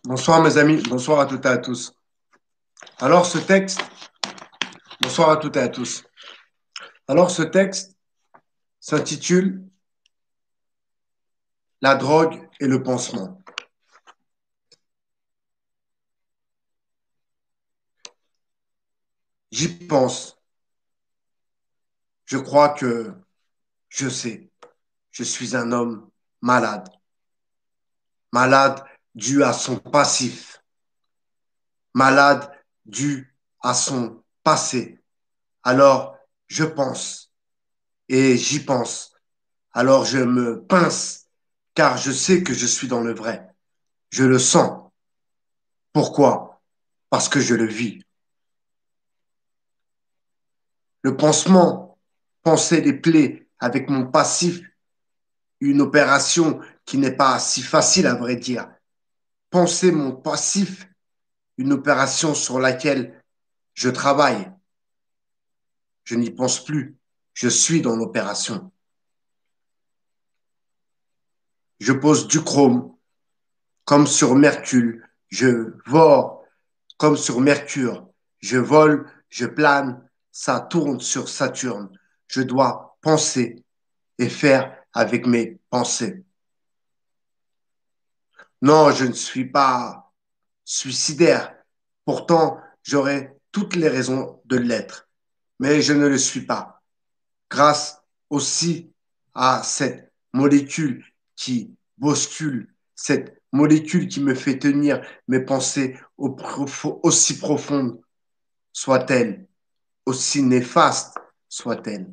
Bonsoir mes amis, bonsoir à toutes et à tous. Alors ce texte, bonsoir à toutes et à tous. Alors ce texte s'intitule La drogue et le pansement. J'y pense, je crois que je sais, je suis un homme malade. Malade dû à son passif, malade dû à son passé. Alors je pense et j'y pense. Alors je me pince car je sais que je suis dans le vrai. Je le sens. Pourquoi? Parce que je le vis. Le pansement, panser les plaies avec mon passif, une opération qui n'est pas si facile à vrai dire. Penser mon passif, une opération sur laquelle je travaille. Je n'y pense plus. Je suis dans l'opération. Je pose du chrome comme sur Mercure. Je vore comme sur Mercure. Je vole, je plane, ça tourne sur Saturne. Je dois penser et faire avec mes pensées. Non, je ne suis pas suicidaire. Pourtant, j'aurais toutes les raisons de l'être, mais je ne le suis pas. Grâce aussi à cette molécule qui bouscule, cette molécule qui me fait tenir mes pensées aussi profondes soient-elles, aussi néfastes soient-elles.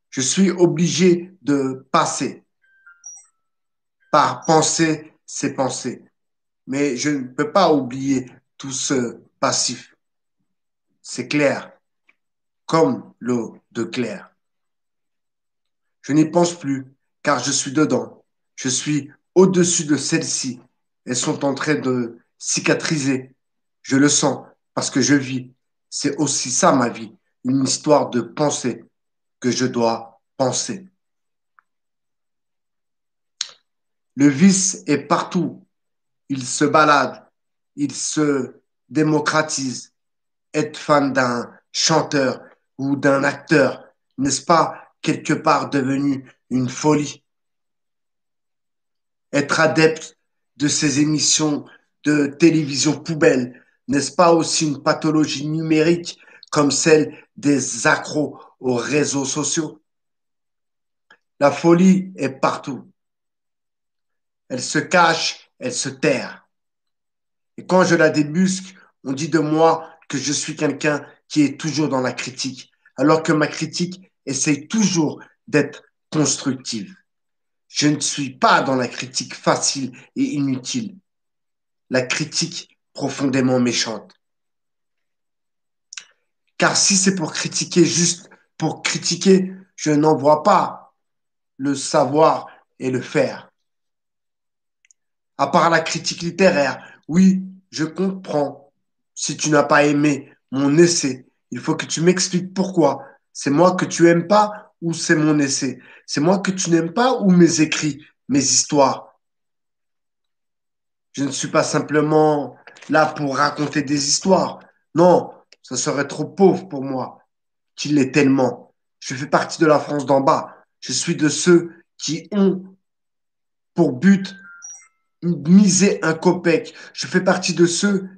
Je suis obligé de passer par penser ces pensées. Mais je ne peux pas oublier tout ce passif. C'est clair, comme l'eau de clair. Je n'y pense plus, car je suis dedans. Je suis au-dessus de celles-ci. Elles sont en train de cicatriser. Je le sens, parce que je vis. C'est aussi ça ma vie, une histoire de pensée que je dois penser. Le vice est partout. Il se balade, il se démocratise. Être fan d'un chanteur ou d'un acteur, n'est-ce pas quelque part devenu une folie? Être adepte de ces émissions de télévision poubelle, n'est-ce pas aussi une pathologie numérique comme celle des accros aux réseaux sociaux? La folie est partout. Elle se cache, elle se terre. Et quand je la débusque, on dit de moi que je suis quelqu'un qui est toujours dans la critique, alors que ma critique essaye toujours d'être constructive. Je ne suis pas dans la critique facile et inutile, la critique profondément méchante. Car si c'est pour critiquer juste pour critiquer, je n'en vois pas le savoir et le faire. À part la critique littéraire, oui, je comprends. Si tu n'as pas aimé mon essai, il faut que tu m'expliques pourquoi. C'est moi que tu aimes pas ou c'est mon essai? C'est moi que tu n'aimes pas ou mes écrits, mes histoires? Je ne suis pas simplement là pour raconter des histoires. Non, ça serait trop pauvre pour moi, qu'il l'est tellement. Je fais partie de la France d'en bas. Je suis de ceux qui ont pour but miser un copec. Je fais partie de ceux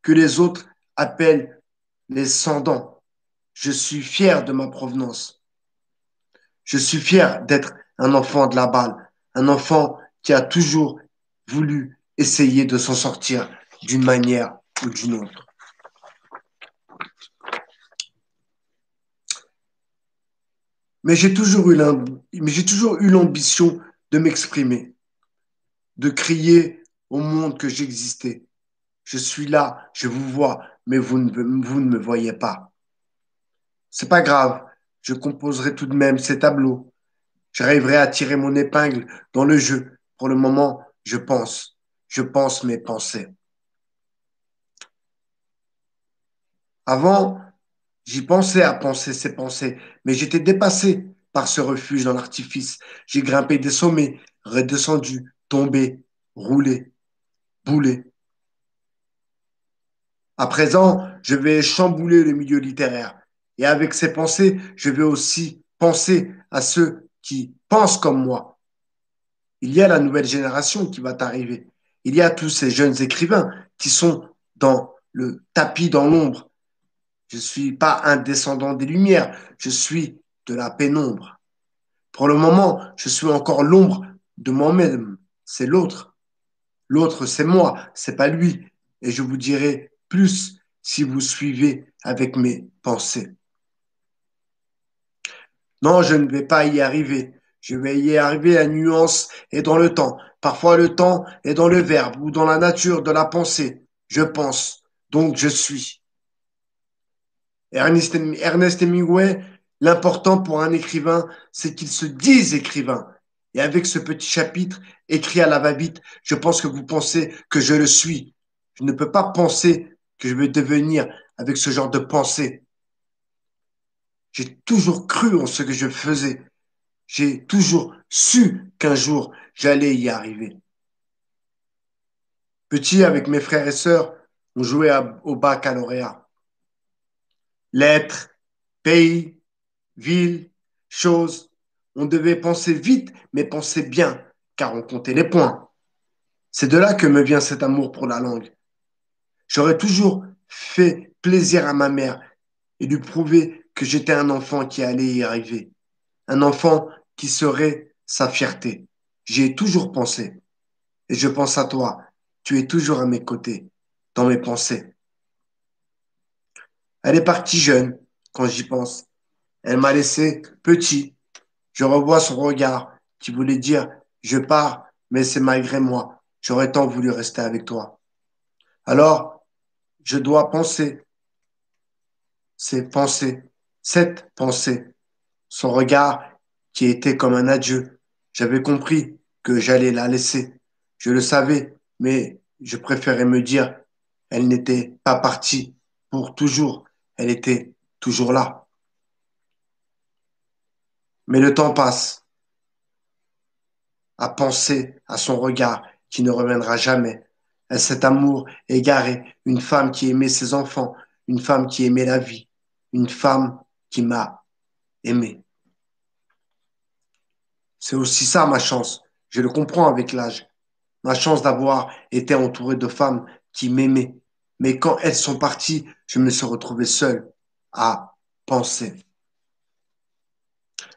que les autres appellent les sans-dents. Je suis fier de ma provenance. Je suis fier d'être un enfant de la balle, un enfant qui a toujours voulu essayer de s'en sortir d'une manière ou d'une autre. Mais j'ai toujours eu l'ambition de m'exprimer, de crier au monde que j'existais. Je suis là, je vous vois, mais vous ne me voyez pas. C'est pas grave, je composerai tout de même ces tableaux. J'arriverai à tirer mon épingle dans le jeu. Pour le moment, je pense. Je pense mes pensées. Avant, j'y pensais à penser ces pensées, mais j'étais dépassé par ce refuge dans l'artifice. J'ai grimpé des sommets, redescendu, tombé, roulé. bouler. À présent, je vais chambouler le milieu littéraire. Et avec ces pensées, je vais aussi penser à ceux qui pensent comme moi. Il y a la nouvelle génération qui va arriver. Il y a tous ces jeunes écrivains qui sont dans le tapis, dans l'ombre. Je ne suis pas un descendant des Lumières, je suis de la pénombre. Pour le moment, je suis encore l'ombre de moi-même. C'est l'autre. L'autre, c'est moi, c'est pas lui. Et je vous dirai plus si vous suivez avec mes pensées. Non, je ne vais pas y arriver. Je vais y arriver à nuance et dans le temps. Parfois, le temps est dans le verbe ou dans la nature de la pensée. Je pense, donc je suis. Ernest Hemingway, l'important pour un écrivain, c'est qu'il se dise écrivain. Et avec ce petit chapitre écrit à la va-vite, je pense que vous pensez que je le suis. Je ne peux pas penser que je vais devenir avec ce genre de pensée. J'ai toujours cru en ce que je faisais. J'ai toujours su qu'un jour j'allais y arriver. Petit, avec mes frères et sœurs, on jouait au baccalauréat. Lettres, pays, ville, choses. On devait penser vite, mais penser bien, car on comptait les points. C'est de là que me vient cet amour pour la langue. J'aurais toujours fait plaisir à ma mère et lui prouver que j'étais un enfant qui allait y arriver, un enfant qui serait sa fierté. J'y ai toujours pensé et je pense à toi. Tu es toujours à mes côtés, dans mes pensées. Elle est partie jeune quand j'y pense. Elle m'a laissé petit. Je revois son regard qui voulait dire je pars, mais c'est malgré moi. J'aurais tant voulu rester avec toi. Alors, je dois penser ces pensées, cette pensée, son regard qui était comme un adieu. J'avais compris que j'allais la laisser. Je le savais, mais je préférais me dire elle n'était pas partie pour toujours. Elle était toujours là. Mais le temps passe à penser à son regard qui ne reviendra jamais, à cet amour égaré, une femme qui aimait ses enfants, une femme qui aimait la vie, une femme qui m'a aimé. C'est aussi ça ma chance. Je le comprends avec l'âge. Ma chance d'avoir été entouré de femmes qui m'aimaient. Mais quand elles sont parties, je me suis retrouvé seul à penser.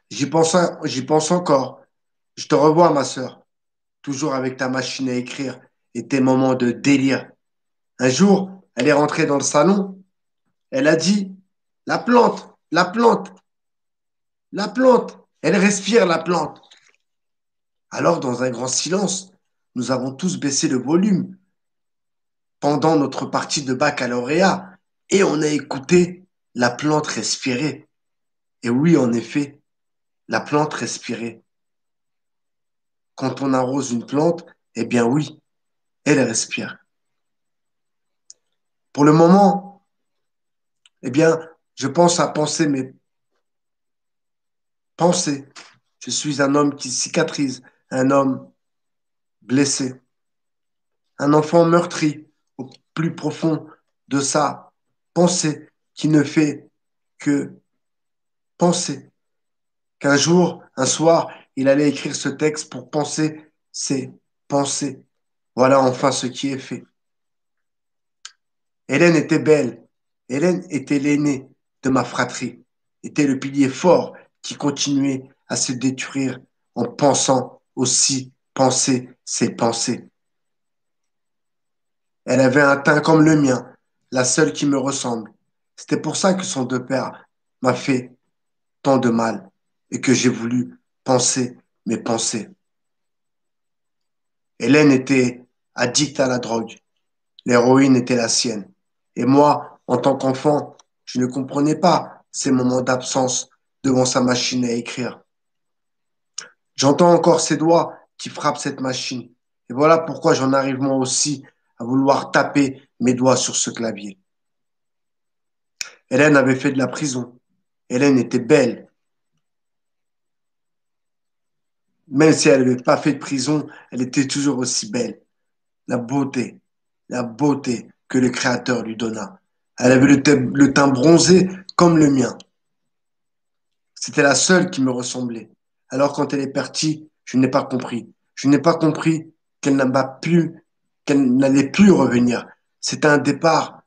J'y pense encore. Je te revois, ma sœur, toujours avec ta machine à écrire et tes moments de délire. Un jour, elle est rentrée dans le salon. Elle a dit, la plante, la plante, la plante. Elle respire la plante. Alors, dans un grand silence, nous avons tous baissé le volume pendant notre partie de baccalauréat et on a écouté la plante respirer. Et oui, en effet, la plante respirait. Quand on arrose une plante, eh bien oui, elle respire. Pour le moment, eh bien, je pense à penser mes pensées. Je suis un homme qui cicatrise, un homme blessé, un enfant meurtri au plus profond de sa pensée qui ne fait que penser. Qu'un jour, un soir, il allait écrire ce texte pour penser ses pensées. Voilà enfin ce qui est fait. Hélène était belle. Hélène était l'aînée de ma fratrie, était le pilier fort qui continuait à se détruire en pensant aussi penser ses pensées. Elle avait un teint comme le mien, la seule qui me ressemble. C'était pour ça que son deux pères m'a fait tant de mal et que j'ai voulu penser mes pensées. Hélène était addicte à la drogue. L'héroïne était la sienne. Et moi, en tant qu'enfant, je ne comprenais pas ces moments d'absence devant sa machine à écrire. J'entends encore ses doigts qui frappent cette machine. Et voilà pourquoi j'en arrive moi aussi à vouloir taper mes doigts sur ce clavier. Hélène avait fait de la prison. Hélène était belle. Même si elle n'avait pas fait de prison, elle était toujours aussi belle. La beauté. la beauté que le Créateur lui donna. Elle avait le teint bronzé comme le mien. C'était la seule qui me ressemblait. Alors quand elle est partie, je n'ai pas compris. Je n'ai pas compris qu'elle qu'elle n'allait plus revenir. C'était un départ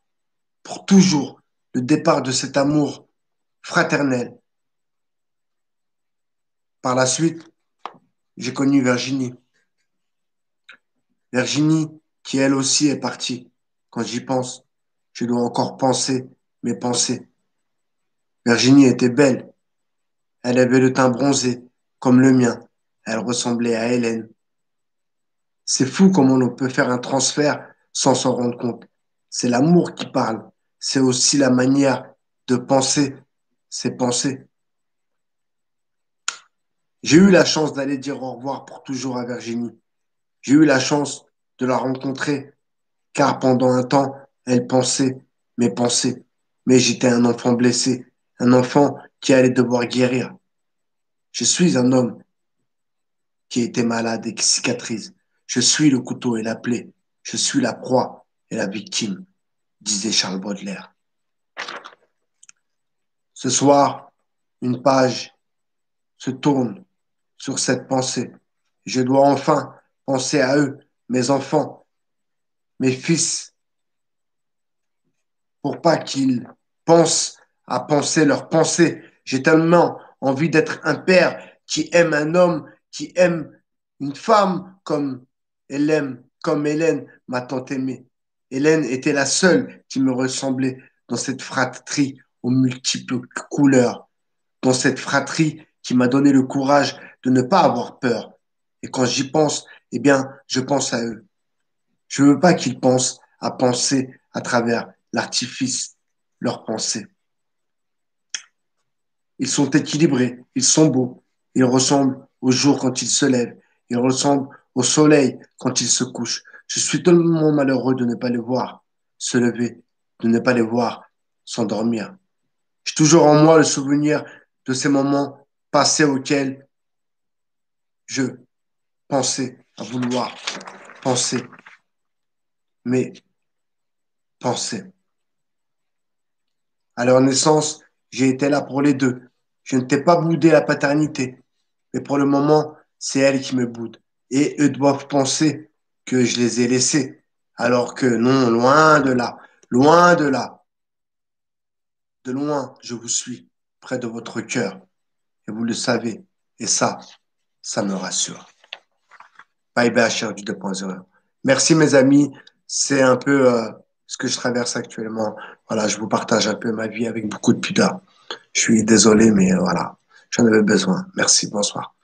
pour toujours, le départ de cet amour fraternel. Par la suite, j'ai connu Virginie. Virginie, qui elle aussi est partie. Quand j'y pense, je dois encore penser mes pensées. Virginie était belle. Elle avait le teint bronzé, comme le mien. Elle ressemblait à Hélène. C'est fou comment on peut faire un transfert sans s'en rendre compte. C'est l'amour qui parle. C'est aussi la manière de penser ses pensées. J'ai eu la chance d'aller dire au revoir pour toujours à Virginie. J'ai eu la chance de la rencontrer, car pendant un temps, elle pensait mes pensées. Mais j'étais un enfant blessé, un enfant qui allait devoir guérir. Je suis un homme qui était malade et qui cicatrise. Je suis le couteau et la plaie. Je suis la proie et la victime, disait Charles Baudelaire. Ce soir, une page se tourne sur cette pensée. Je dois enfin penser à eux, mes enfants, mes fils, pour pas qu'ils pensent à penser leurs pensées. J'ai tellement envie d'être un père qui aime un homme, qui aime une femme comme Hélène, ma tante aimée. Hélène était la seule qui me ressemblait dans cette fratrie aux multiples couleurs, dans cette fratrie qui m'a donné le courage de ne pas avoir peur. Et quand j'y pense, eh bien, je pense à eux. Je veux pas qu'ils pensent à penser à travers l'artifice, leurs pensées. Ils sont équilibrés, ils sont beaux, ils ressemblent au jour quand il se lève, ils ressemblent au soleil quand il se couche. Je suis tellement malheureux de ne pas les voir se lever, de ne pas les voir s'endormir. J'ai toujours en moi le souvenir de ces moments passés auxquels je pensais à vouloir penser, mais penser. À leur naissance, j'ai été là pour les deux. Je ne t'ai pas boudé la paternité, mais pour le moment, c'est elle qui me boude. Et eux doivent penser que je les ai laissés, alors que non, loin de là, loin de là, de loin, je vous suis, près de votre cœur, et vous le savez, et ça me rassure. Bye bye, cher du 2.0. Merci mes amis, c'est un peu ce que je traverse actuellement. Voilà, je vous partage un peu ma vie avec beaucoup de pudeur. Je suis désolé, mais voilà, j'en avais besoin. Merci, bonsoir.